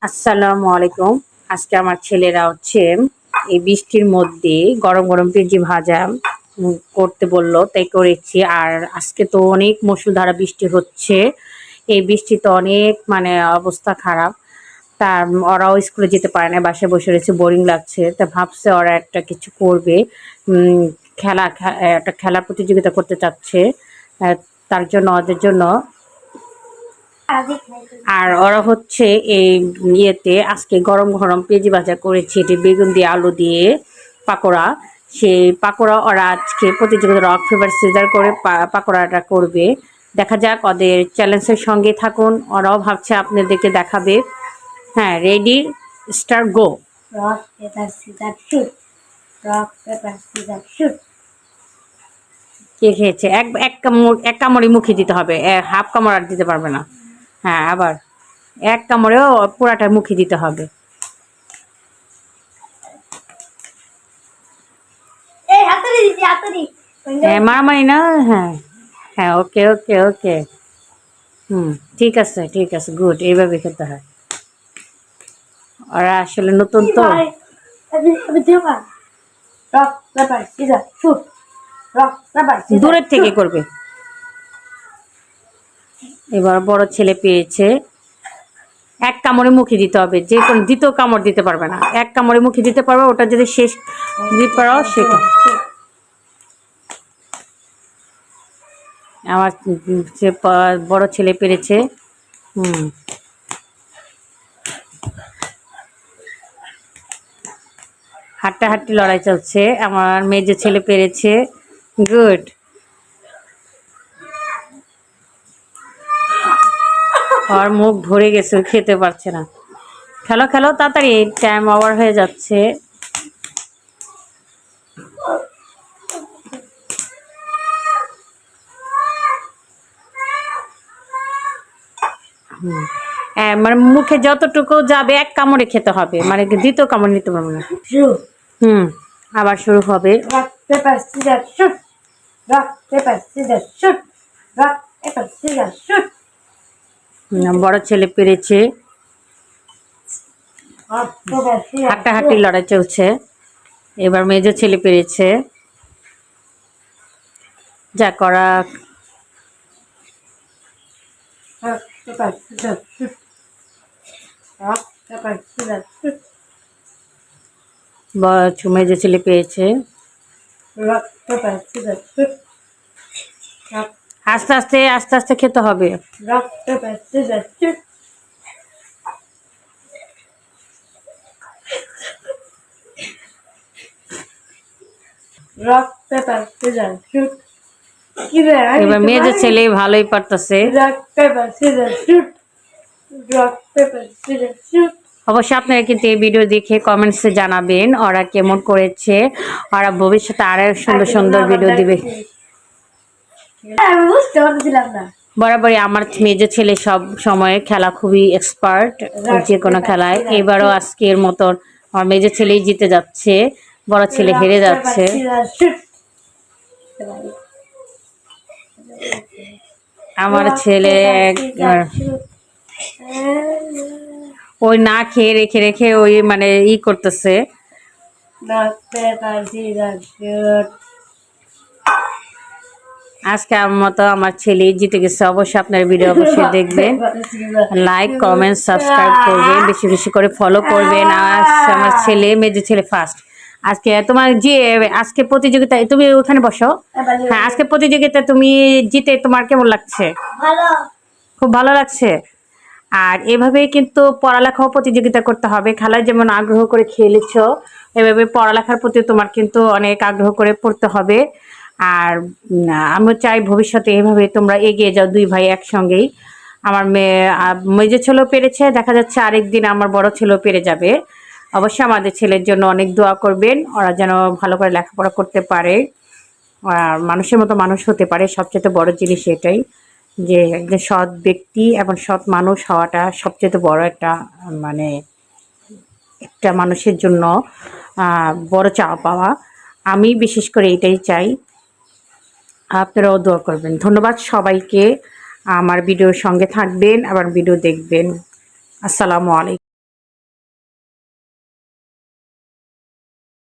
আসসালামু আলাইকুম। আজকে আমার ছেলেরা এই বৃষ্টির মধ্যে গরম গরম পেঁয়াজি ভাজা করতে বললো, তাই করেছি। আর আজকে তো অনেক মুষলধারা বৃষ্টি হচ্ছে। এই বৃষ্টিতে অনেক অবস্থা খারাপ। তার ওরাও স্কুলে যেতে পারে না, বাসায় বসে রয়েছে, বোরিং লাগছে। তা ভাবছে ওরা একটা কিছু করবে, একটা খেলা প্রতিযোগিতা করতে চাচ্ছে। তার জন্য ওদের জন্য আর ওরা এই আজকে গরম গরম পেঁয়াজি ভাজা করেছি, এটি বেগুন দিয়ে আলু দিয়ে পাকোড়া। সেই পাকোড়া ওরা আজকে প্রতিযোগিতা রক পেপার সিজার করে পাকোড়াটা করবে। দেখা যাক, ওদের চ্যালেঞ্জের সঙ্গে থাকুন। ওরাও ভাবছে আপনাদেরকে দেখাবে। হ্যাঁ, ready, start, go. Rock paper scissor shoot, rock paper scissor shoot. কে খেয়েছে? এক কামড়ে মুখে দিতে হবে, হাফ কামড় আর দিতে পারবে না। হ্যাঁ, আবার এক কামড়েও পুরাটা মুখে দিতে হবে। মারামারি না। হ্যাঁ হ্যাঁ, ওকে ওকে ওকে। ঠিক আছে ঠিক আছে, গুড। এইভাবে খেতে হয়। ওরা আসলে নতুন তো। দূরের থেকে করবে। এবার বড় ছেলে পেয়েছে। এক কামড়ে মুখে দিতে হবে, যে কোনো দ্বিতীয় কামড় দিতে পারবে না। এক কামড়ে মুখে দিতে পারবে, ওটা যদি শেষ দিতে পারো সেটা। আমার বড় ছেলে পেরেছে। হাড্ডাহাড্ডি লড়াই চলছে। আমার মেজো ছেলে পেরেছে, গুড। আর মুখ ভরে গেছে, খেতে পারছে না। খেলো খেলো তাড়াতাড়ি, টাইম ওভার হয়ে যাচ্ছে। মুখে যতটুকু যাবে এক কামড়ে খেতে হবে, দ্বিতীয় কামড় নিতে পারবো না। আবার শুরু হবে। বড় ছেলে পেরেছে। হাড্ডাহাড্ডি লড়াই চলছে। এবার মেজো ছেলে পেরেছে। যা করা। মেজো ছেলে পেয়েছে। আস্তে আস্তে আস্তে আস্তে খেতে হবে। এবার মেজো ছেলে ভালোই পারতেছে। অবশ্যই আপনারা কিন্তু এই ভিডিও দেখে কমেন্টসে জানাবেন ওরা কেমন করেছে। ওরা ভবিষ্যতে আরো সুন্দর সুন্দর ভিডিও দিবে। বরাবরই আমার মেজো ছেলে সব সময় খেলা খুবই এক্সপার্ট, যে কোনো খেলায়। এবারও আজকের মতন আমার মেজো ছেলেই জিতে যাচ্ছে, বড় ছেলে হেরে যাচ্ছে। আমার ছেলে ওই না খেয়ে রেখে রেখে ওই করতেছে। আজকে আমার মতো আমার ছেলে জিতে গেছে। অবশ্যই আপনার ভিডিও অবশ্যই দেখবেন, লাইক কমেন্ট সাবস্ক্রাইব করবেন, বেশি বেশি করে ফলো করবেন। আর আমার ছেলে মেজো ছেলে ফার্স্ট। আজকে তোমার আজকে প্রতিযোগিতায় তুমি ওখানে বসো। হ্যাঁ, আজকে প্রতিযোগিতায় তুমি জিতে তোমার কেমন লাগছে? খুব ভালো লাগছে। আর এভাবেই কিন্তু পড়ালেখাও প্রতিযোগিতা করতে হবে। খেলায় যেমন আগ্রহ করে খেলেছ, এভাবে পড়ালেখার প্রতি তোমার কিন্তু অনেক আগ্রহ করে পড়তে হবে। আর আমি চাই ভবিষ্যতে এভাবে তোমরা এগিয়ে যাও, দুই ভাই একসঙ্গেই। আমার মেজো ছেলেও পেরেছে, দেখা যাচ্ছে আরেকদিন আমার বড় ছেলেও পেরে যাবে। অবশ্যই আমাদের ছেলের জন্য অনেক দোয়া করবেন, ওরা যেন ভালো করে লেখাপড়া করতে পারে আর মানুষের মতো মানুষ হতে পারে। সবচেয়ে বড় জিনিস এটাই, যে একজন সৎ ব্যক্তি এবং সৎ মানুষ হওয়াটা সবচেয়ে বড় একটা মানুষের জন্য বড় চাওয়া পাওয়া। আমি বিশেষ করে এটাই চাই। আপনারাও দোয়া করবেন। ধন্যবাদ সবাইকে। আমার ভিডিওর সঙ্গে থাকবেন, আবার ভিডিও দেখবেন। আসসালামু আলাইকুম।